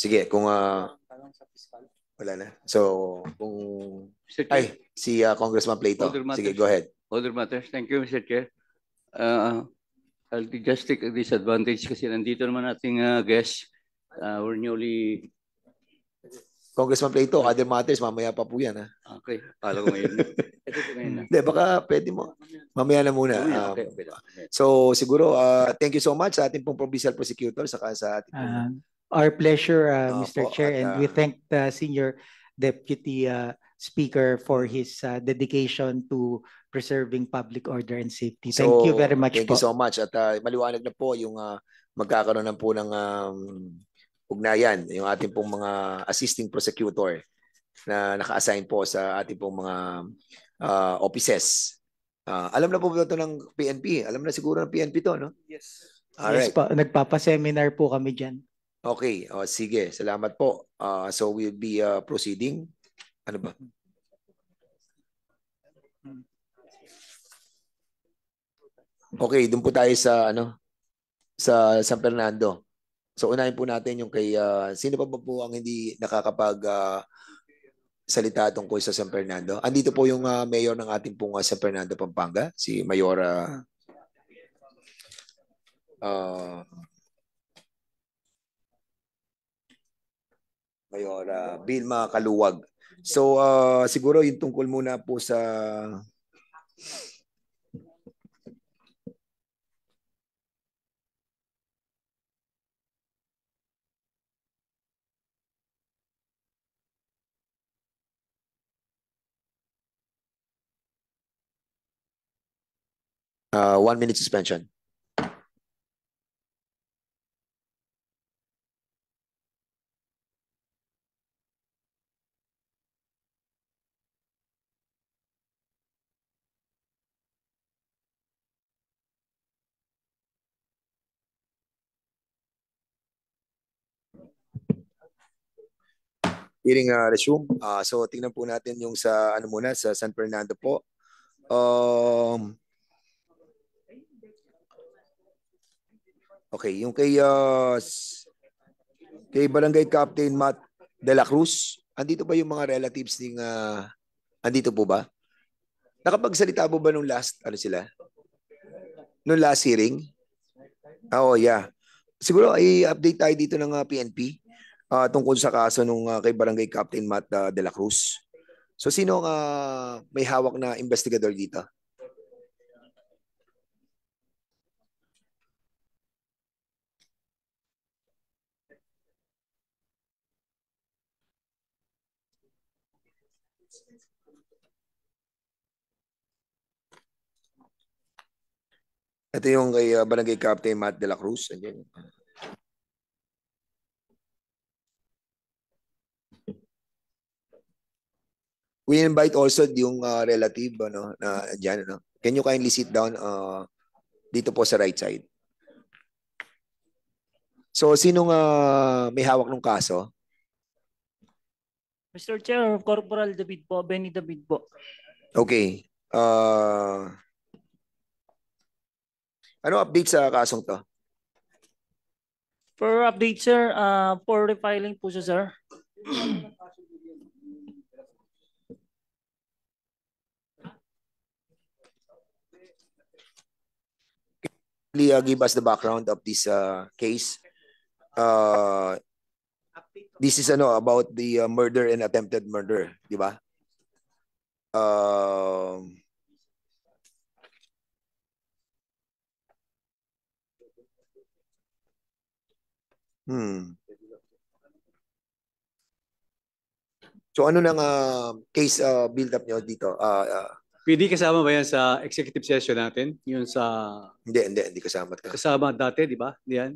Sige, kung wala na. So, kung Mr. Chair, si Congressman Plato. Other matters. Sige, go ahead. Other matters. Thank you, Mr. Chair. I'll just take this advantage kasi nandito naman ating guest. We're newly... Congressman Plato, other matters, mamaya pa po yan. Ha? Okay, pala ko ngayon. Ito po ngayon na. Hindi, baka pwede mo. Mamaya na muna. Okay. So, siguro, thank you so much sa ating pong provincial prosecutor saka sa ating pong... Our pleasure, Mr. po, Chair, at, and we thank the Senior Deputy Speaker for his dedication to preserving public order and safety. Thank you very much Thank po. you so much. At maliwanag na po yung magkakaroon na po ng ugnayan, yung ating pong mga assisting prosecutor na naka-assign po sa ating pong mga offices. Alam na po ba ito ng PNP? Alam na siguro ng PNP to, no? Yes. Alright. Yes po, nagpapa-seminar po kami dyan. Okay, sige. Salamat po. So we'll be proceeding. Ano ba? Okay, dun po tayo sa sa San Fernando. So unahin po natin yung kay sino pa ba po ang hindi nakakapag salita tungkol sa San Fernando? Andito po yung mayor ng ating pong San Fernando, Pampanga, si Mayora Mayora Vilma Kaluwag. So siguro yung tungkol muna po sa 1 minute suspension. Hearing resume. So tingnan po natin yung sa muna sa San Fernando po. Okay, yung kay Barangay Captain Matt De La Cruz, andito ba yung mga relatives ng andito po ba? Nakapagsalita po ba nung last sila? Nung last hearing? Oh, yeah. Siguro i-update tayo dito ng PNP tungkol sa kaso nung kay Barangay Captain Matt De La Cruz. So sino ang may hawak na investigador dito? Ito yung kay Barangay Captain Matt De La Cruz. Andyan. We invite also yung relative na diyan Can you kindly sit down dito po sa right side? So sinong may hawak ng kaso? Mr. Chair, Corporal David po, Benny David po. Okay. Ano update sa kasong to? For update, sir, for refiling po siya, sir. Give us the background of this case. This is about the murder and attempted murder, di ba? So ano nang case build up nyo dito? PD kasama ba yan sa executive session natin? Yun sa... Hindi kasama. Kasama dati, di ba? Diyan.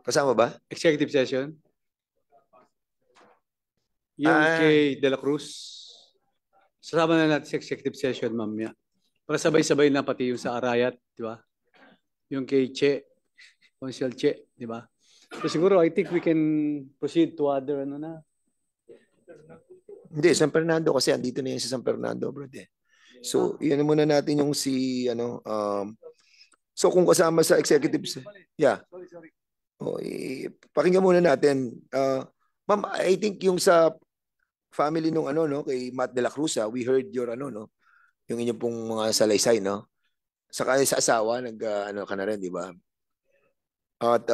Kasama ba? Executive session? Yung kay De La Cruz. Kasama na natin sa executive session, ma'am. Para sabay-sabay na pati yung sa Arayat, di ba? Yung kay Che, Consul Che, di ba? So siguro, I think we can proceed to other Hindi, San Fernando kasi andito na yan sa San Fernando, bro. So, yun muna natin yung si so kung kasama sa executive, yeah. Pakinggan muna natin. Ma'am, I think yung sa family nung ano no kay Matt de la Cruz, we heard your ano no, yung inyong pong mga salaysay no. Saka sa asawa ano ka na rin, di ba? At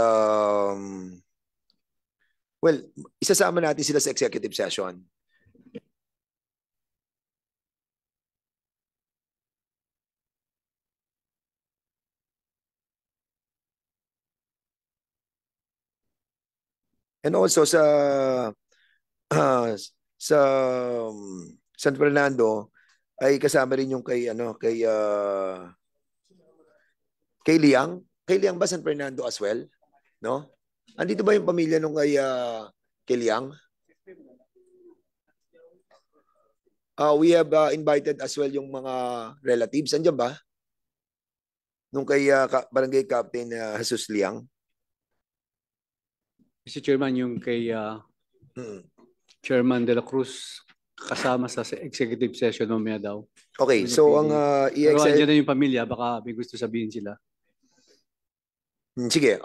well, isasama natin sila sa executive session. And also sa San Fernando ay kasama rin yung kay ano kay Liang. Kay Liang ba San Fernando as well? No? Andito ba yung pamilya nung kay Liang? We have invited as well yung mga relatives. Andiyan ba? Nung kay Barangay Captain Jesus Liang. Mr. Chairman, yung kay Chairman de la Cruz kasama sa executive session mamaya daw. Okay, so ang Pero andyan na yung pamilya, baka may gusto sabihin sila. Sige,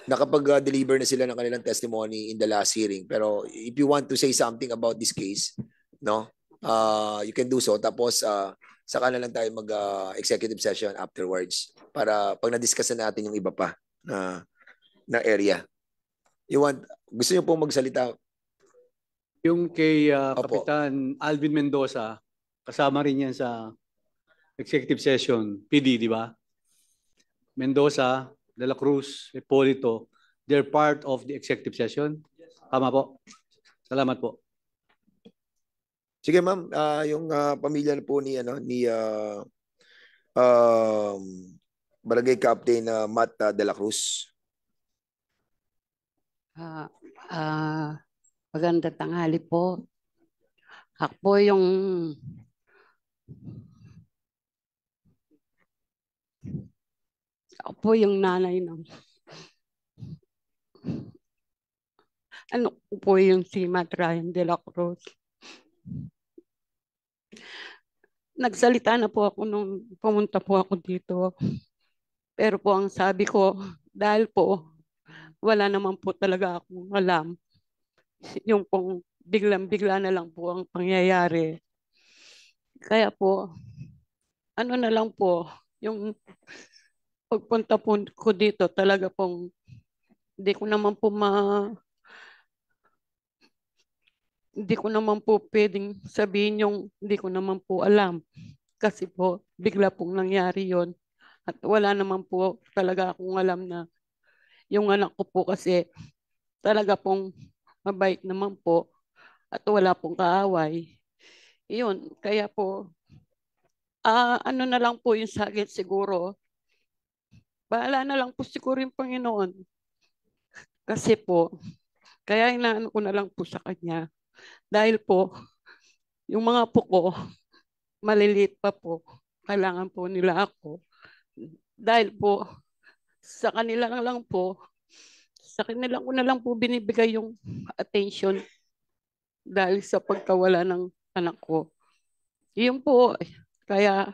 nakapag-deliver na sila ng kanilang testimony in the last hearing. Pero if you want to say something about this case, no, you can do so. Tapos saka na lang tayo mag-executive session afterwards para pag na-discuss na natin yung iba pa na area. Gusto niyo pong magsalita? Yung kay Opo. Kapitan Alvin Mendoza, kasama rin yan sa executive session, PD, di ba? Mendoza, De La Cruz, Hipolito, they're part of the executive session. Tama po. Salamat po. Sige ma'am, yung pamilya po ni Barangay Captain Matt de la Cruz. Magandang tanghali po. Ako po yung nanay ng po yung si Matt Ryan de la Cruz. Nagsalita na po ako nung pumunta po ako dito. Pero po ang sabi ko, dahil po wala naman po talaga akong alam. Yung pong biglang-bigla na lang po ang pangyayari. Kaya po, ano na lang po, yung pagpunta po ko dito, talaga pong hindi ko naman po pwedeng sabihin yung hindi ko naman po alam. Kasi po, bigla pong nangyari yon. At wala naman po talaga akong alam na yung anak ko po kasi talaga pong mabait naman po at wala pong kaaway. Yun, kaya po, ano na lang po yung sa akin siguro, bahala na lang po siguro yung Panginoon. Kasi po, kaya inaano ko na lang po sa kanya. Dahil po, yung mga po ko, maliliit pa po, kailangan po nila ako. Dahil po, sa kanila lang po, sa kanila ko na lang po binibigay yung attention dahil sa pagkawala ng anak ko. Yun po, kaya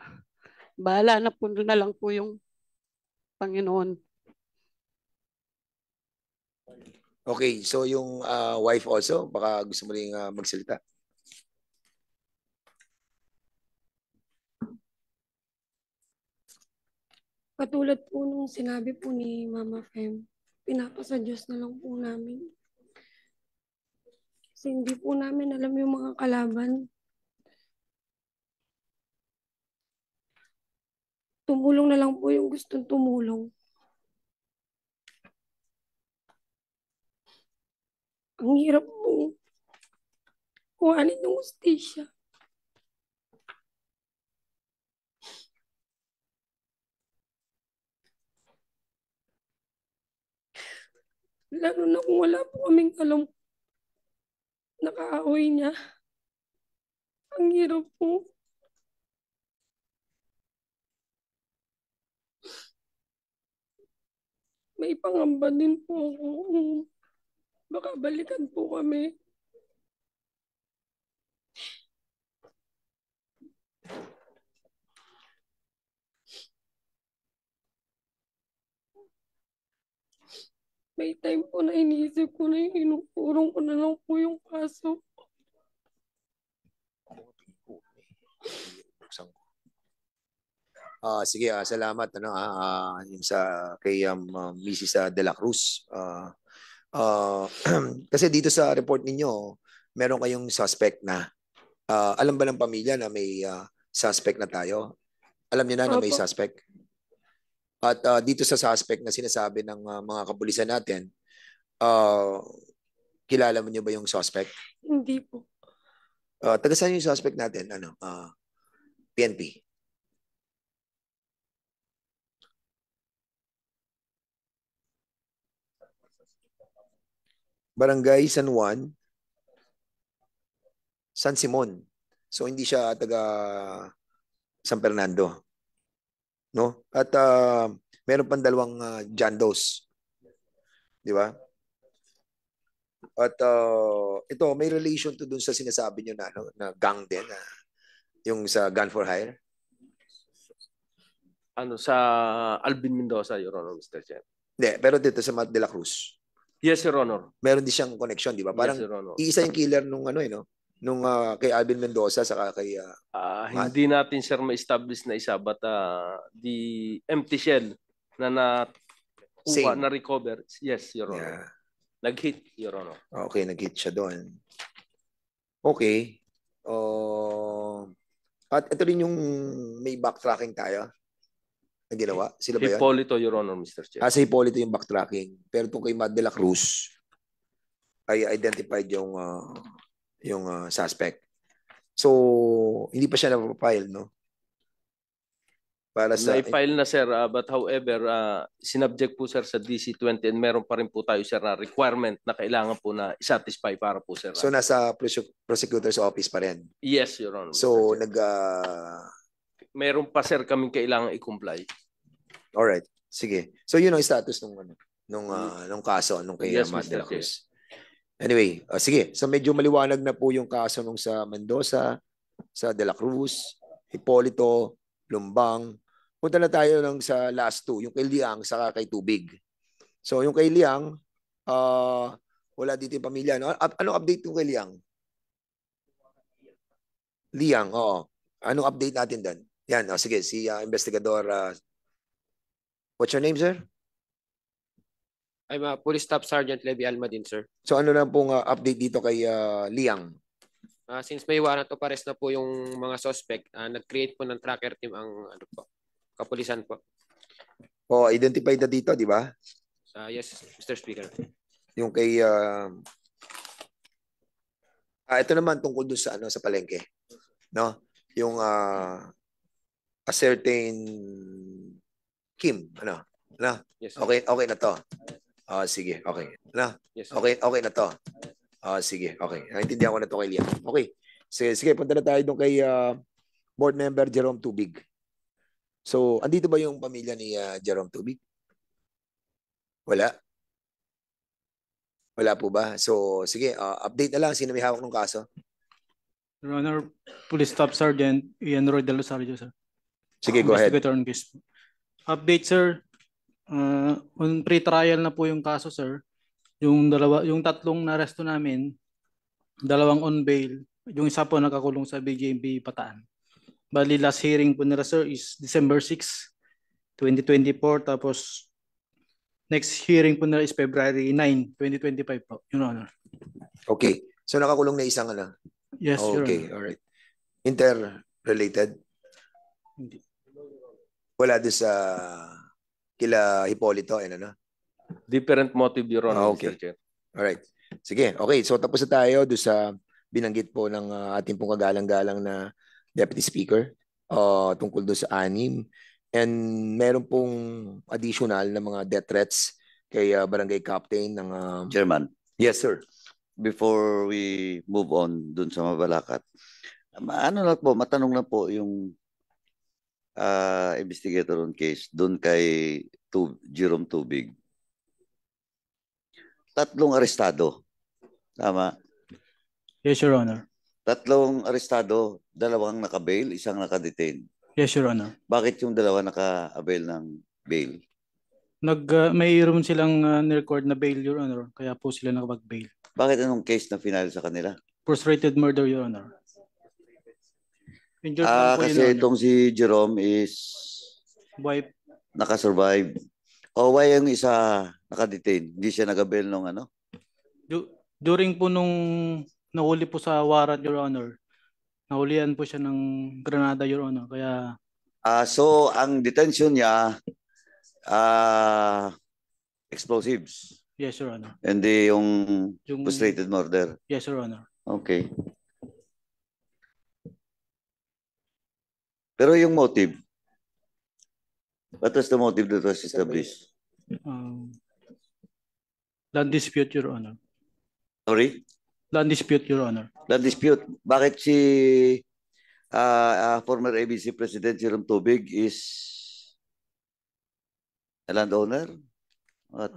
bahala na po na lang po yung Panginoon. Okay, so yung wife also, baka gusto mo rin magsalita. Katulad po nung sinabi po ni Mama Fem, pinapasa Diyos na lang po namin. Kasi hindi po namin alam yung mga kalaban. Tumulong na lang po yung gustong tumulong. Ang hirap po kuhanin ng hustisya. Lalo na kung wala po kaming alam na kaaway niya. Ang hirap po. May pangamba din po ako. Baka balikan po kami. may time po na iniisip ko na yung inuurong ko na lang po yung kaso. Sige, salamat yung sa kay Mrs. De La Cruz. Kasi dito sa report ninyo, meron kayong suspect na. Alam ba ng pamilya na may suspect na tayo? Alam niyo na may Opo. suspect? At dito sa suspect na sinasabi ng mga kapulisan natin, kilala mo niyo ba yung suspect? Hindi po. Taga saan yung suspect natin? PNP. Barangay San Juan, San Simon. So hindi siya taga San Fernando. No? At meron pang dalawang John Does. Di ba? At ito, may relation to dun sa sinasabi nyo na gang din, yung sa gun for hire. Sa Alvin Mendoza, Your Honor, Mr. Chair. Hindi, pero dito sa Matt De La Cruz. Yes, Your Honor. Meron din siyang connection, di ba? Parang Yes, Your Honor. iisa yung killer nung nung kay Alvin Mendoza saka kay Hindi natin, sir, ma-establish na isa, but the empty shell na Same. na-recover, yes, Your Honor. Yeah. Nag-hit, Your Honor. Okay, nag-hit siya doon. Okay. At ito rin yung may backtracking tayo na ginawa. Sila ba yan? Hipólito, Your Honor, Mr. Chair. Sa Hipólito yung backtracking. Pero itong kay Matt De La Cruz ay identified yung suspect. So, hindi pa siya na-file, no? Para sa Na-file na, sir, but however, sinubject po, sir, sa DC-20 and meron pa rin po tayo, sir, na requirement na kailangan po na satisfy para po, sir. So, nasa prosecutor's office pa rin. Yes, Your Honor. So, meron pa, sir, kaming kailangan i-comply. alright. Sige. So, yun ang status nung kaso nung kay Yes, Matt De La Mr. Cruz. Anyway, sige. So, medyo maliwanag na po yung kaso nung sa Mendoza, sa De La Cruz, Hipólito, Lumbang. Punta na tayo sa last two, yung kay Liang saka kay Tubig. So, yung kay Liang, wala dito yung pamilya. No? Anong update yung kay Liang? Liang, oo. Anong update natin doon? Yan, sige, si Investigador, what's your name, sir? I'm a Police Staff Sergeant Levi Almadin, sir. So, ano na pong update dito kay Liang? Since may warrant of arrest na po yung mga suspect, nag-create po ng tracker team ang kapulisan po. Identified na dito, di ba? Yes, Mr. Speaker. Yung kay ito naman tungkol doon sa palengke, no? Yung a certain Kim, Yes, okay na to. Sige, okay. yes, Okay na to. Sige, okay. Naintindihan ko na to kay Liam. Okay. Sige, punta na tayo doon kay board member Jerome Tubig. So, andito ba yung pamilya ni Jerome Tubig? Wala. Wala po ba? So, sige, update na lang. Sino may hawak ng kaso? Your Honor, Police Staff Sergeant Ian Roy de Rosario, sir. Sige, go ahead. Investigator on case. Update, sir. On pre-trial na po yung kaso, sir. Yung tatlong naresto namin, dalawang on bail. Yung isa po nakakulong sa BJMP Bataan. Bali, last hearing po nila, sir, is December 6, 2024. Tapos, next hearing po nila is February 9, 2025 po, Your Honor. Okay. So, nakakulong na isang Yes, Your Okay, Honor. all right. Interrelated? Hindi. Wala doon sa kila Hipólito, Different motive, Your Honor, Okay. Mr. Chair. All right. Sige, okay. So, tapos na tayo doon sa binanggit po ng ating pong kagalang-galang na Deputy Speaker tungkol doon sa 6. And meron pong additional na mga death threats kay Barangay Captain ng Chairman, Yes, sir. before we move on dun sa Mabalacat, matanong lang po yung investigator on case dun kay Jerome Tubig. 3 arestado. Tama? Yes, Your Honor. 3 arestado, 2 naka-bail, 1 naka-detain. Yes, Your Honor. Bakit yung 2 naka-avail ng bail? Mayroon silang ni-record na bail, Your Honor. Kaya po sila nakapag-bail. Bakit anong case na final sa kanila? Frustrated murder, Your Honor. Injured lang po yun, Kasi Your Honor. itong si Jerome is Wife. nakasurvive. O why yung isa nakadetain? Hindi siya nag-bail nung ano? During po nung nahuli po sa warrant, Your Honor, nahulihan po siya ng granada, Your Honor. Kaya So ang detention niya explosives. yes, Your Honor. Hindi yung Yung frustrated murder. yes, Your Honor. Okay. Pero yung motive, what was the motive that was established? Land dispute, Your Honor. Sorry? Land dispute, Your Honor. Land dispute. Bakit si former ABC President Jerome Tobig is a landowner? What?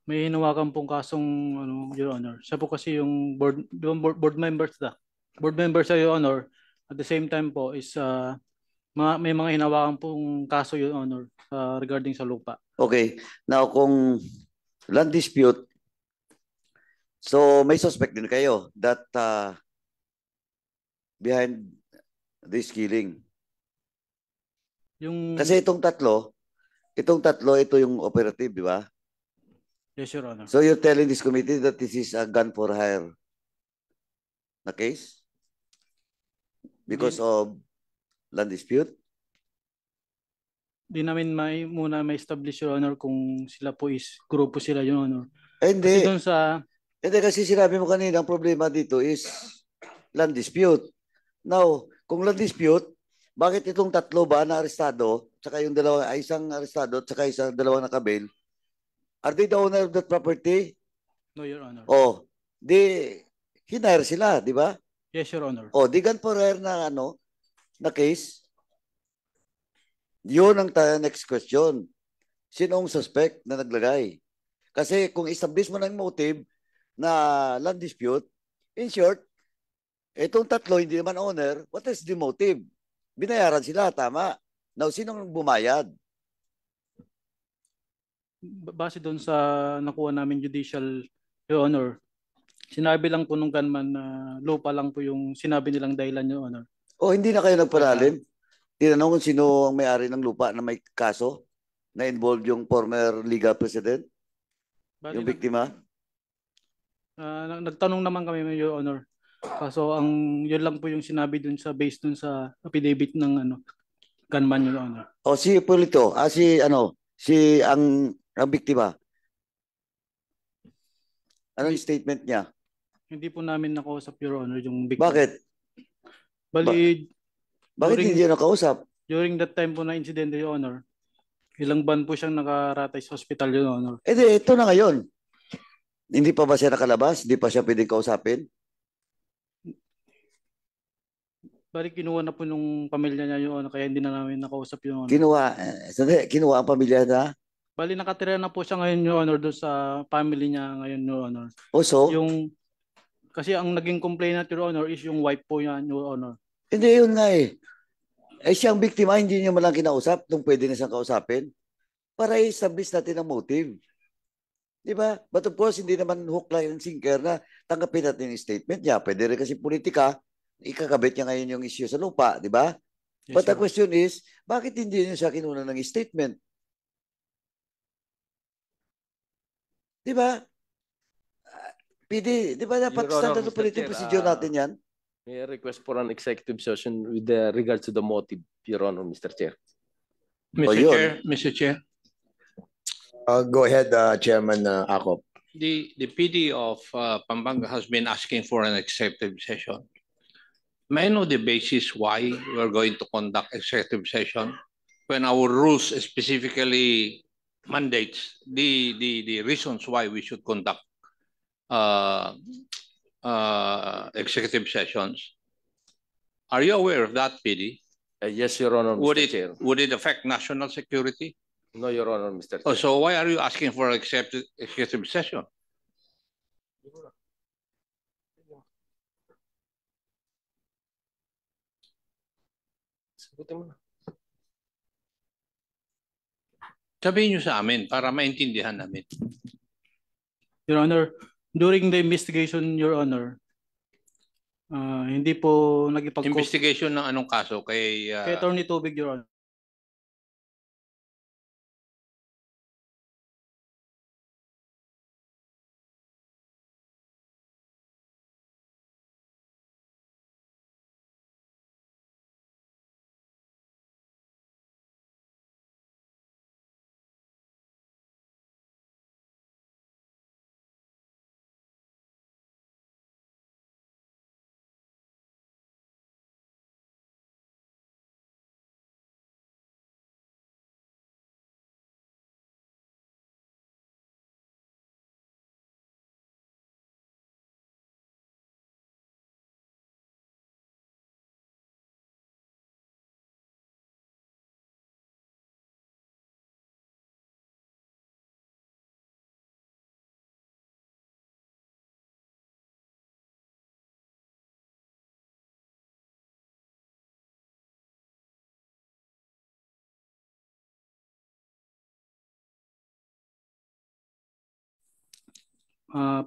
May hinawakan pong kasong Your Honor. Siya po kasi yung board members na. Board members sa Your Honor. At the same time po is may mga hinawakan pong kaso, Your Honor, regarding sa lupa. Okay. Now kung land dispute, so may suspect din kayo that behind this killing. Kasi itong tatlo, ito yung operative, di ba? Yes, Your Honor. So you're telling this committee that this is a gun for hire na case? Because of land dispute? Di namin muna may establish, Your Honor, kung sila po is grupo sila, Your Honor. Hindi. Kasi doon sa Hindi kasi sinabi mo kanina, ang problema dito is land dispute. Now, kung land dispute, bakit itong tatlo ba na arestado, tsaka yung isang arestado, tsaka dalawang nakabail, are they the owner of that property? no, Your Honor. Oh, di hinire sila, di ba? Yes, Your Honor. Oh, di gun for hire na na case. Yun ang next question. Sinong suspect na naglagay? Kasi kung establish mo ng motive na land dispute, in short, itong tatlo hindi naman owner, what is the motive? Binayaran sila, tama. Now, sinong bumayad? Base doon sa nakuha namin judicial, Your Honor, sinabi lang po nung gunman na lupa lang po yung sinabi nilang dahilan, Your Honor. O hindi na kayo nagpalalim? Tinanong kung sino ang may-ari ng lupa na may kaso na involved yung former legal president? Yung biktima? Nagtanong naman kami, Your Honor. Kaso yun lang po yung sinabi dun sa based dun sa affidavit ng gunman, Your Honor. O si Polito, ang biktima. Anong statement niya? Hindi po namin nakausap, Your Honor, yung biktima. Bakit? Bakit hindi niya nakausap? During that time po na incident, Your Honor, ilang buwan po siyang nakaratay sa hospital, Your Honor. Ito na ngayon. Hindi pa ba siya nakalabas? Hindi pa siya pwedeng kausapin? Kinuha na po nung pamilya niya, Your Honor, kaya hindi na namin nakausap, Your Honor. Kinuha ang pamilya na? Nakatira na po siya ngayon, Your Honor, doon sa family niya ngayon, Your Honor. So? Kasi ang naging complainant, Your Honor, is yung wife po niya, Your Honor. Hindi, yun nga eh. Siyang biktima, hindi niyo malang kinausap nung pwede na siyang kausapin para i-establish natin ang motive. Di ba? But of course, hindi naman hook, line, and sinker na tanggapin natin yung statement niya. Pwede rin kasi politika, ikakabit niya ngayon yung issue sa lupa, di ba? Yes, but the question is, bakit hindi niyo siya kinuna ng statement? Di ba? PD, di ba dapat standard operating procedure natin yan? May I request for an executive session with regards to the motive, Your Honor, Mr. Chair. Mr. Chair. Go ahead, Chairman Akop. The PD of Pampanga has been asking for an executive session. May I know the basis why we're going to conduct executive session when our rules specifically mandates the reasons why we should conduct executive sessions? Are you aware of that, PD? Yes, Your Honor, Mr. Chair. Would it affect national security? No, Your Honor, Mr. Chair. Oh, so why are you asking for an executive session? Sabihin nyo sa amin para maintindihan namin. Your Honor, during the investigation, Your Honor, hindi po nagipag- Investigation ng anong kaso kay Attorney Tubig, Your Honor.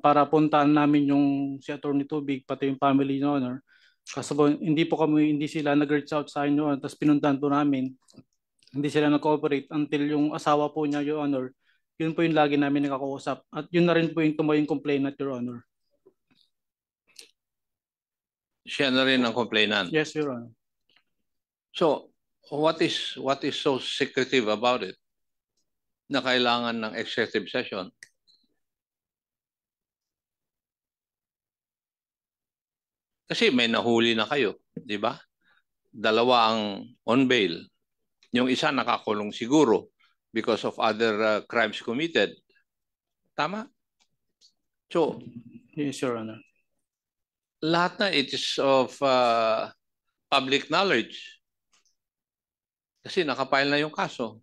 Para puntaan namin yung si Attorney Tubig pati yung family, Your Honor. Kasi po, hindi sila nag-reach out sa inyo, tapos pinuntahan po namin. Hindi sila nag-cooperate until yung asawa po niya, Your Honor. Yun po yung lagi namin nakakausap. At yun na rin po yung tumayong complainant, Your Honor. siya na rin ang complainant. Yes, Your Honor. So, what is so secretive about it na kailangan ng executive session? Kasi may nahuli na kayo, di ba? Dalawa ang on bail. Yung isa nakakulong siguro because of other crimes committed. Tama? So, yes, Your Honor. Lahat na it is of public knowledge. Kasi nakapile na yung kaso.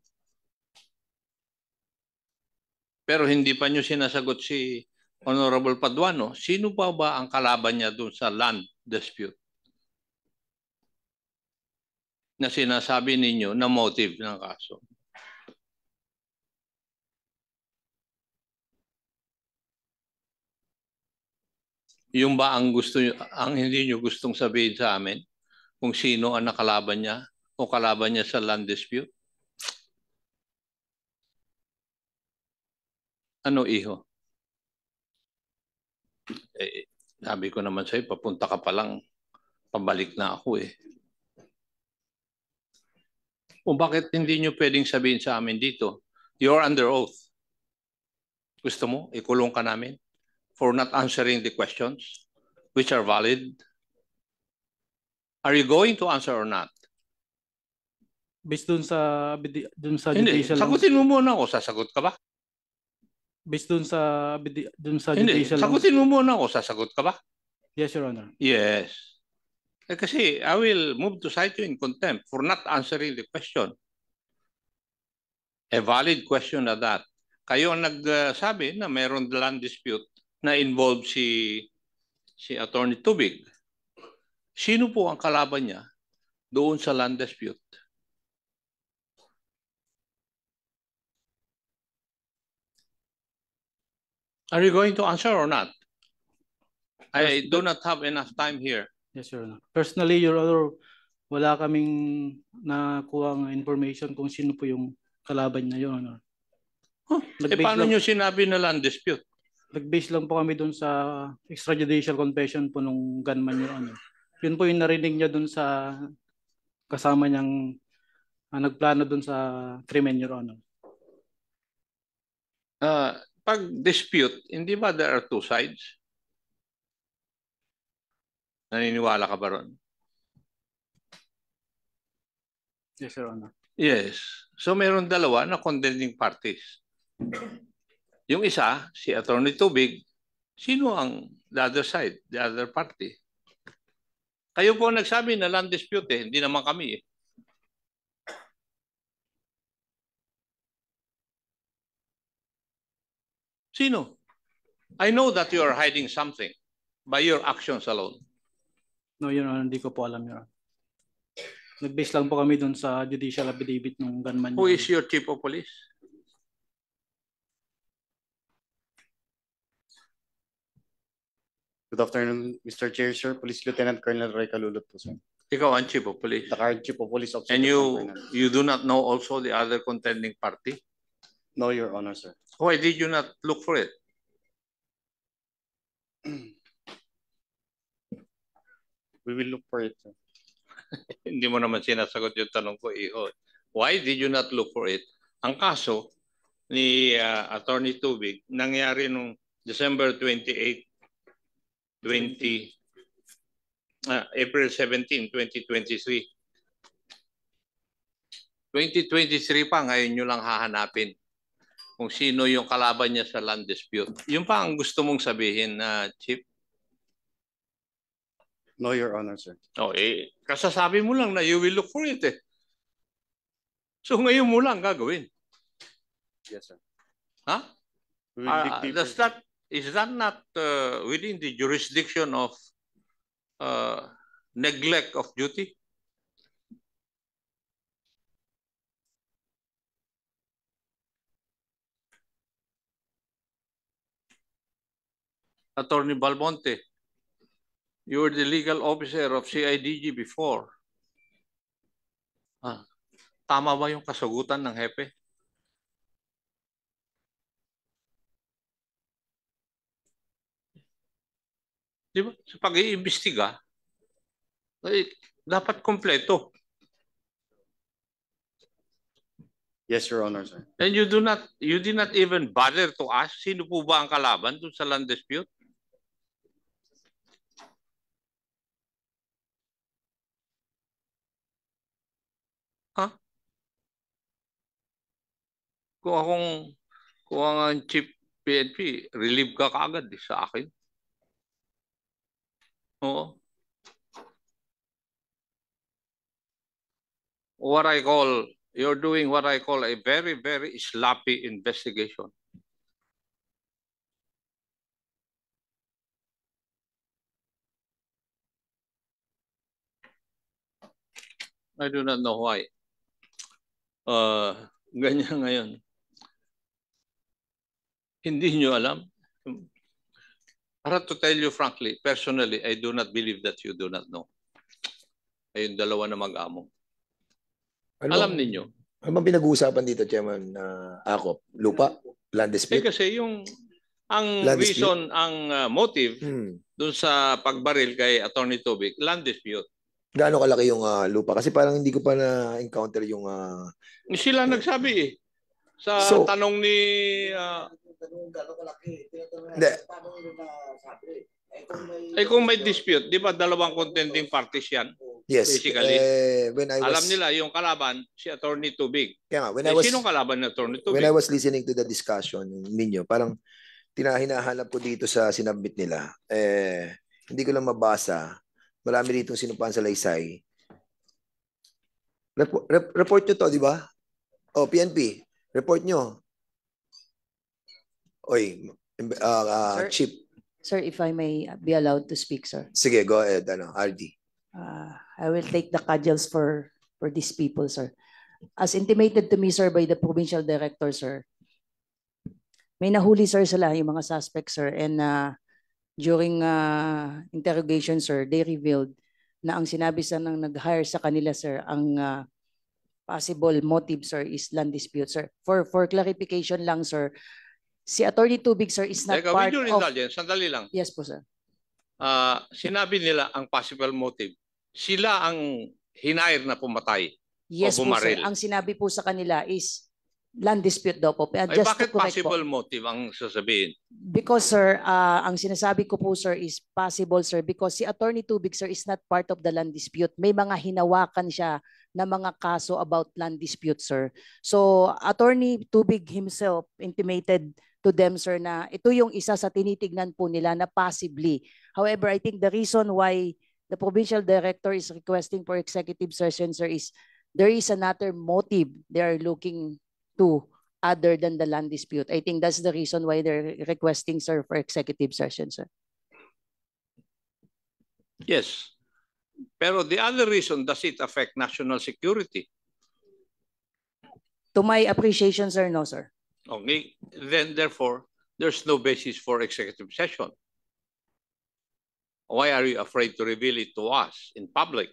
Pero hindi pa nyo sinasagot si Honorable Paduano. Sino pa ba ang kalaban niya doon sa land dispute? Na sinasabi ninyo na motive ng kaso. Yung ba ang hindi nyo gustong sabihin sa amin kung sino ang nakalaban niya o kalaban niya sa land dispute? Ano, iho? Sabi ko naman sa'yo, papunta ka pa lang, pabalik na ako eh. O bakit hindi nyo pwedeng sabihin sa amin dito, you're under oath. Gusto mo, ikulong ka namin for not answering the questions which are valid? Are you going to answer or not? Based dun sa Hindi, judicial... sagutin mo muna ako, sasagot ka ba? Based dun sa Hindi, judicial... sagutin mo muna ako, sasagot ka ba? Yes, Your Honor. Yes. Kasi I will move to cite you in contempt for not answering the question. A valid question na that. Kayo ang nagsabi na mayroon land dispute na involved si Attorney Tubig. Sino po ang kalaban niya doon sa land dispute? Are you going to answer or not? I do not have enough time here. Yes, Your Honor. Personally, Your Honor, wala kaming nakuha information kung sino po yung kalaban niya, Your Honor. Paano nyo sinabi na land dispute? Nag-base lang po kami dun sa extrajudicial confession po nung gunman, Your Honor. Yun po yung narinig niya dun sa kasama niyang nagplano dun sa krimen, Your Honor. Pag dispute, hindi ba there are two sides? Naniniwala ka ba ron? Yes, Your Honor. Yes. So meron dalawa na contending parties. Yung isa, si Attorney Tubig, sino ang the other side, the other party? Kayo po nagsabi na land dispute eh, hindi naman kami eh. Sino? I know that you are hiding something by your actions alone. No, Your Honor, hindi ko po alam, Your Honor. Nag-base lang po kami dun sa judicial affidavit ng gunman. Who is your chief of police? Good afternoon, Mr. Chair, sir. Police Lieutenant Colonel Roy Calulot po, sir. Ikaw ang chief of police. The current Chief of Police Officer. And San you do not know also the other contending party? No, Your Honor, sir. Why did you not look for it? We will look for it, sir. Hindi mo naman sinasagot yung tanong ko, Iho. Why did you not look for it? Ang kaso ni Attorney Tubig nangyari nung December 28, April 17, 2023. 2023 pa, ngayon nyo lang hahanapin kung sino yung kalaban niya sa land dispute. Yung pa ang gusto mong sabihin na, Chief? No, Your Honor, sir. Oh, kasasabi mo lang na you will look for it eh. So ngayon mo lang gagawin. Yes, sir. Huh? Is that not within the jurisdiction of neglect of duty? Attorney Balmonte, you were the legal officer of CIDG before. Tama ba yung kasagutan ng hepe? Di ba? Sa pag-iimbestiga, dapat kompleto. Yes, Your Honor, sir. And you did not even bother to ask sino po ba ang kalaban dun sa land dispute? Huh? Kung ang chief PNP, relieve ka kaagad sa akin. Oo. You're doing what I call a very, very sloppy investigation. I do not know why. Ganyan ngayon. Hindi nyo alam. Para to tell you frankly, personally, I do not believe that you do not know. Ayun, dalawa na mag-amo. Alam ninyo. Ano bang pinag-uusapan dito, Chairman Akop? Lupa? Land dispute? Kasi ang land reason, dispute? ang motive dun sa pagbaril kay Attorney Tubig, land dispute. Gaano kalaki yung lupa? Kasi parang hindi ko pa na-encounter yung... Sila nagsabi eh. Sa tanong ni... Hindi. Kung may dispute, di ba dalawang contending parties yan? Yes. Basically. Alam nila yung kalaban, si Attorney Tubig. Kaya nga, sinong kalaban ni Attorney Tubig? When I was listening to the discussion ninyo, parang hinahanap ko dito sa sinabit nila. Hindi ko lang mabasa. Marami dito sinumpahan sa Laysay. Report nyo to, di ba? PNP, report nyo. Oy, Sir, Chief. Sir, if I may be allowed to speak, sir. Sige, go ahead, RD. I will take the cudgels for these people, sir. As intimated to me, sir, by the provincial director, sir, may nahuli, sir, sila, yung mga suspects, sir, and during interrogation, sir, they revealed na ang sinabi sa nang nag-hire sa kanila, sir, ang possible motive, sir, is land dispute, sir. For clarification lang, sir, si Attorney Tubig, sir, is not part of... Sandali lang. Yes po, sir. Sinabi nila ang possible motive. Sila ang hinire na pumatay yes o bumaril. Po, sir. Ang sinabi po sa kanila is land dispute daw po. Ay, bakit possible motive ang sasabihin? Because, sir, ang sinasabi ko po, sir, is possible, sir, because si Attorney Tubig, sir, is not part of the land dispute. May mga hinawakan siya na mga kaso about land dispute, sir. So, Attorney Tubig himself intimated to them, sir, na ito yung isa sa tinitignan po nila na possibly. However, I think the reason why the provincial director is requesting for executive session, sir, is there is another motive they are looking to other than the land dispute. I think that's the reason why they're requesting, sir, for executive session, sir. Yes. Pero the other reason, does it affect national security? To my appreciation, sir, no, sir. Okay. Then, therefore, there's no basis for executive session. Why are you afraid to reveal it to us in public?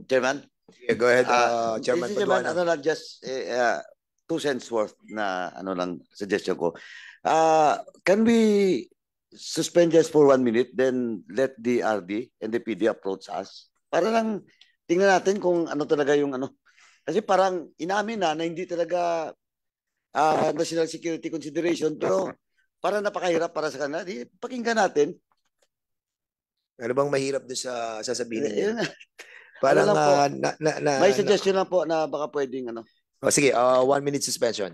Chairman? Yeah, go ahead, Chairman Mr. Chairman, Paduano. ano lang, just 2 cents worth na ano lang suggestion ko. Can we suspend just for 1 minute, then let the RD and the PD approach us? Para lang tingnan natin kung ano talaga yung ano. Kasi parang inamin na hindi talaga national security consideration, pero parang napakahirap para sa kanila. Di, pakinggan natin. Ano bang mahirap doon sa sasabihin niyo? Yun. Parang Ano lang po, may may suggestion lang po na baka pwedeng ano. sige, 1 minute suspension.